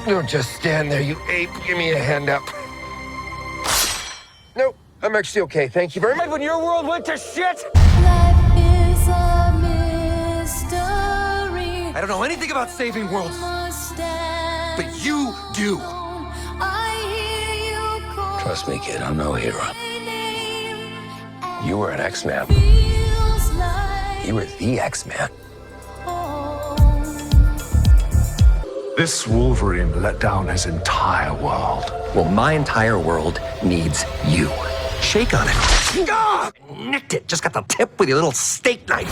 Don't just stand there, you ape. Give me a hand up. Nope, I'm actually okay. Thank you very much. When your world went to shit! Life is a mystery. I don't know anything about saving worlds, but you do. Trust me, kid, I'm no hero. You were an X-Man. You were the X-Man. This Wolverine let down his entire world. Well, my entire world needs you. Shake on it. Ah! Nicked it. Just got the tip with your little steak knife.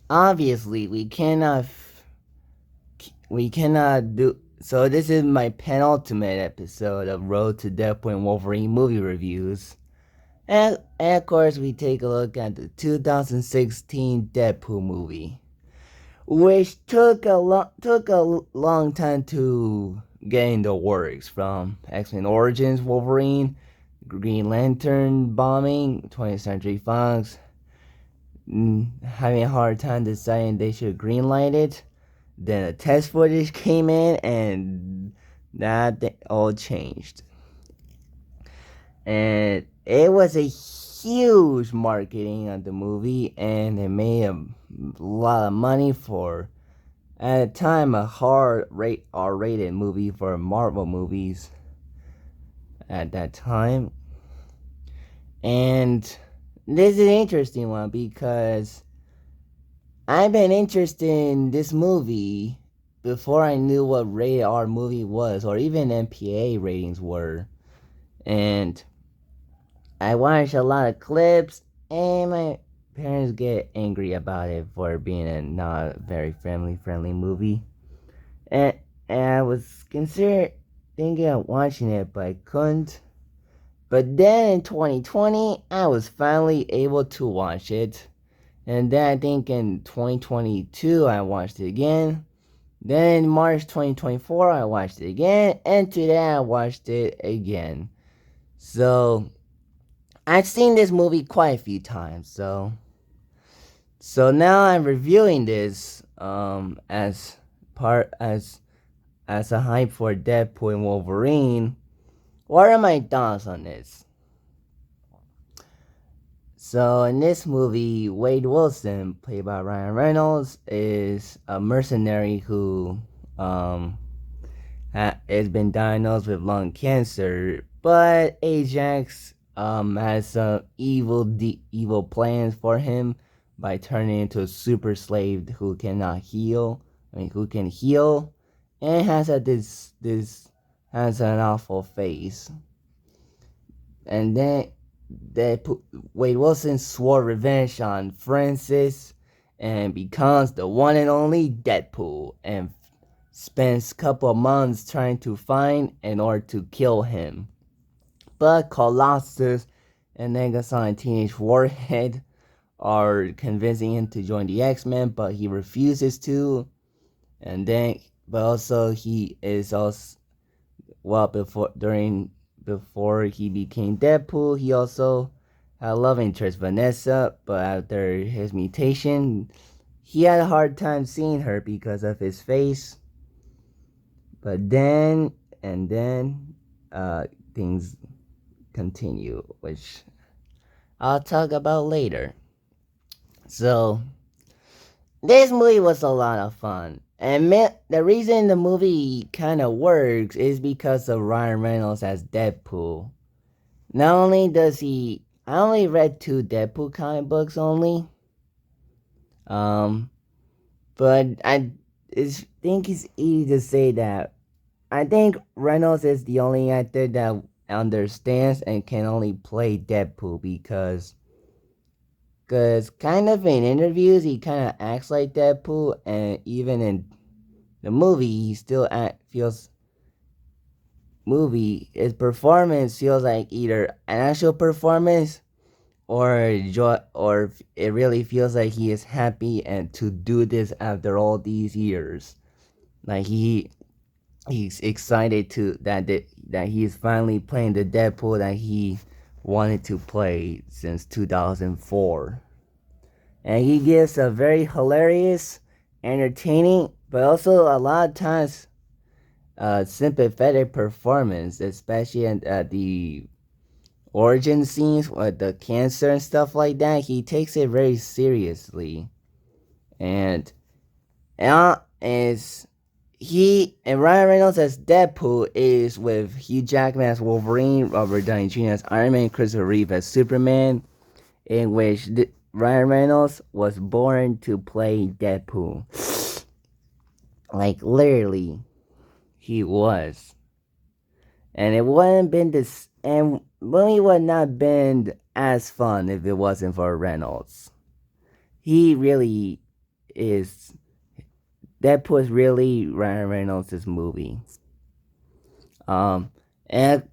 Obviously, we cannot do. So this is my penultimate episode of Road to Deadpool and Wolverine movie reviews. And of course, we take a look at the 2016 Deadpool movie, which took a long time to get in the works, from X-Men Origins Wolverine, Green Lantern bombing, 20th Century Fox having a hard time deciding they should greenlight it. Then a test footage came in, and that all changed. And it was a huge marketing on the movie, and it made a lot of money for, at the time, a R-rated movie for Marvel movies at that time. And this is an interesting one because I've been interested in this movie before I knew what rated R movie was, or even MPA ratings were. And I watched a lot of clips, and my parents get angry about it for being a not very family-friendly movie. And I was thinking of watching it, but I couldn't. But then in 2020, I was finally able to watch it. And then I think in 2022, I watched it again. Then in March 2024, I watched it again. And today, I watched it again. So I've seen this movie quite a few times. So now I'm reviewing this as a hype for Deadpool and Wolverine. What are my thoughts on this? So in this movie, Wade Wilson, played by Ryan Reynolds, is a mercenary who has been diagnosed with lung cancer, but Ajax has some evil plans for him by turning into a super slave who can heal, and has an awful face. And then Wade Wilson swore revenge on Francis and becomes the one and only Deadpool, and spends a couple of months trying to find in order to kill him. But Colossus and Negasonic Teenage Warhead are convincing him to join the X-Men, but he refuses to. But also he is also, before he became Deadpool, he also had a love interest, Vanessa, but after his mutation, he had a hard time seeing her because of his face. But then things continue, which I'll talk about later. So this movie was a lot of fun. And the reason the movie kind of works is because of Ryan Reynolds as Deadpool. Not only does I only read 2 Deadpool comic books only. But I think it's easy to say that I think Reynolds is the only actor that understands and can only play Deadpool because kind of in interviews, he kind of acts like Deadpool, and even in the movie, he still his performance feels like either an actual performance or it really feels like he is happy and to do this after all these years. Like he's excited that he is finally playing the Deadpool that he wanted to play since 2004. And he gives a very hilarious, entertaining, but also a lot of times sympathetic performance, especially at the origin scenes with the cancer and stuff like that. He takes it very seriously, and is he and Ryan Reynolds as Deadpool is with Hugh Jackman as Wolverine, Robert Downey Jr. as Iron Man, Christopher Reeve as Superman, in which Ryan Reynolds was born to play Deadpool. Like literally, he was, and it wouldn't been this, and movie would not been as fun if it wasn't for Reynolds. He really is. Deadpool is really Ryan Reynolds' movie. And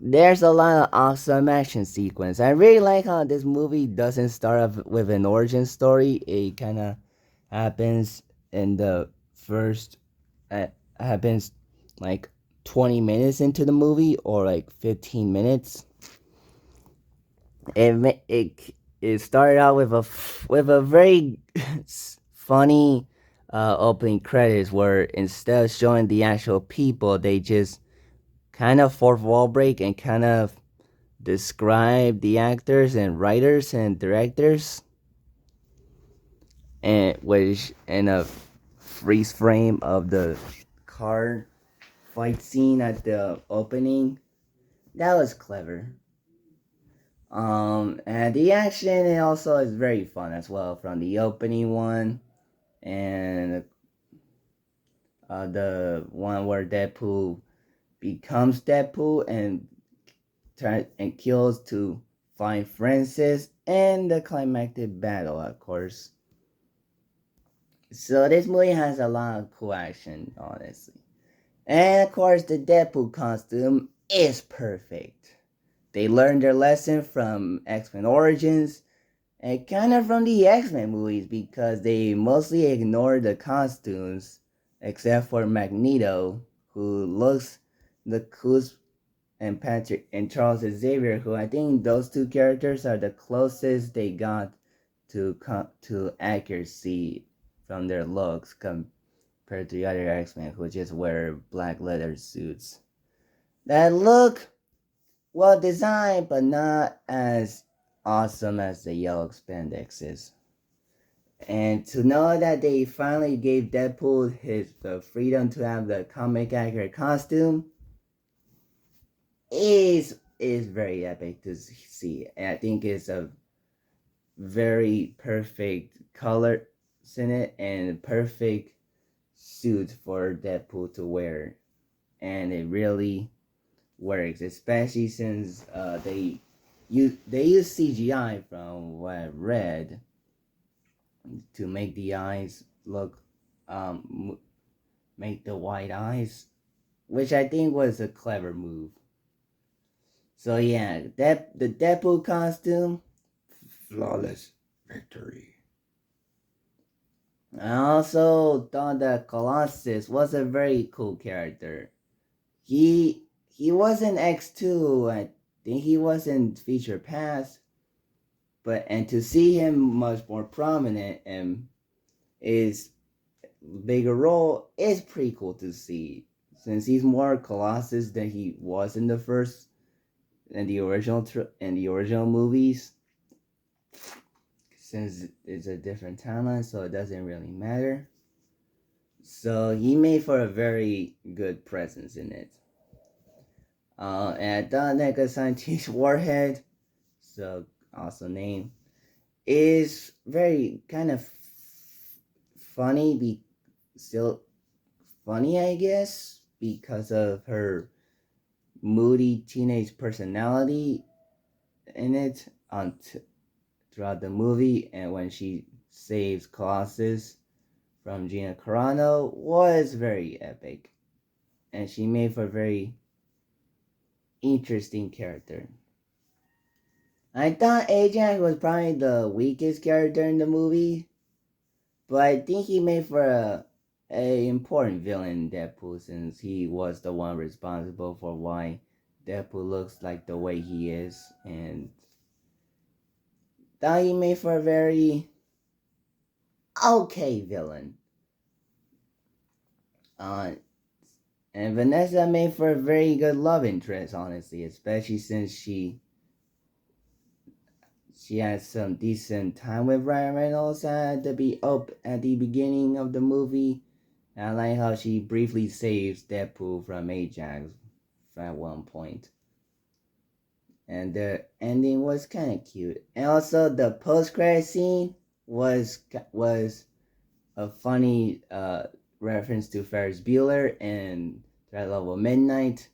there's a lot of awesome action sequence. I really like how this movie doesn't start off with an origin story. It kind of happens in the first, happens like 20 minutes into the movie or like 15 minutes. It started out with a very funny opening credits where instead of showing the actual people, they just kind of fourth wall break and kind of describe the actors and writers and directors, and which in a freeze frame of the car fight scene at the opening. That was clever. And the action also is very fun as well from the opening one, and the one where Deadpool becomes Deadpool and kills to find Francis, and the climactic battle, of course. So this movie has a lot of cool action, honestly. And of course, the Deadpool costume is perfect. They learned their lesson from X-Men Origins and kind of from the X-Men movies because they mostly ignore the costumes except for Magneto, who looks the coolest, and Patrick and Charles Xavier, who I think those two characters are the closest they got to accuracy from their looks compared to the other X-Men who just wear black leather suits that look well designed but not as awesome as the yellow spandex is. And to know that they finally gave Deadpool the freedom to have the comic accurate costume is very epic to see. And I think it's a very perfect color in it and perfect suit for Deadpool to wear. And it really works, especially since they use CGI from what I read to make the eyes look make the white eyes, which I think was a clever move. So yeah, the Deadpool costume, flawless victory. I also thought that Colossus was a very cool character. He was in X2, I think he was in Feature Pass, and to see him much more prominent and is bigger role is pretty cool to see, since he's more Colossus than he was in the first and the original movies, since it's a different timeline, so it doesn't really matter. So he made for a very good presence in it. And I thought Nega Scientist Warhead, so also name, is very kind of funny, still funny, I guess, because of her moody teenage personality in it throughout the movie, and when she saves Colossus from Gina Carano was very epic, and she made for a very interesting character. I thought Ajax was probably the weakest character in the movie, but I think he made for a important villain in Deadpool, since he was the one responsible for why Deadpool looks like the way he is, and thought he made for a very okay villain. And Vanessa made for a very good love interest, honestly, especially since she had some decent time with Ryan Reynolds at the beginning of the movie. And I like how she briefly saves Deadpool from Ajax at one point. And the ending was kind of cute. And also the post-credit scene was a funny reference to Ferris Bueller and Threat Level Midnight,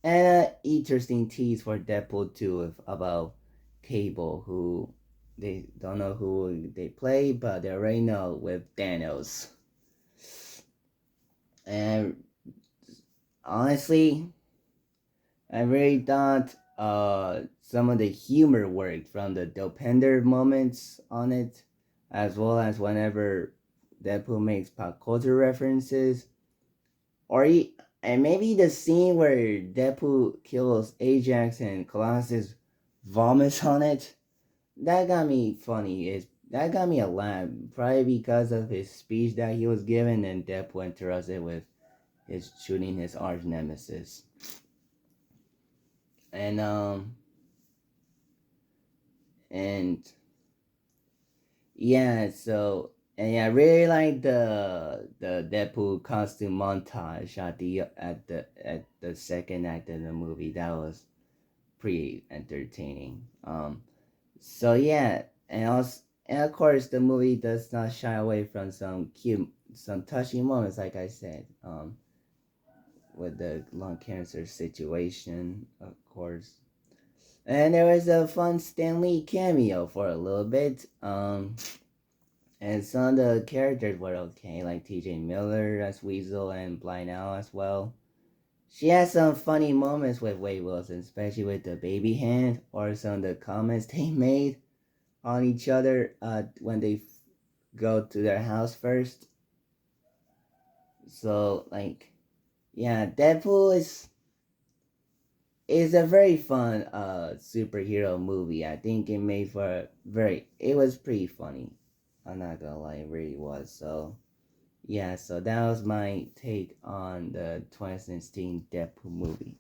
and an interesting tease for Deadpool 2 about Cable, who they don't know who they play, but they already know with Thanos. And honestly, I really thought some of the humor worked from the Dopender moments on it, as well as whenever Deadpool makes pop culture references, and maybe the scene where Deadpool kills Ajax and Colossus vomits on it. That got me funny. That got me a laugh, probably because of his speech that he was giving, and Deadpool interrupts it with his shooting his arch nemesis. And and yeah, so and yeah, I really like the Deadpool costume montage at the second act of the movie. That was pretty entertaining. So yeah, and of course the movie does not shy away from some touching moments, like I said, with the lung cancer situation, of course. And there was a fun Stan Lee cameo for a little bit. And some of the characters were okay, like TJ Miller as Weasel and Blind Owl as well. She had some funny moments with Wade Wilson, especially with the baby hand or some of the comments they made on each other when they go to their house first. So, like, yeah, Deadpool is a very fun superhero movie. I think it made for it was pretty funny. I'm not gonna lie, it really was. So yeah, so that was my take on the 2016 Deadpool movie.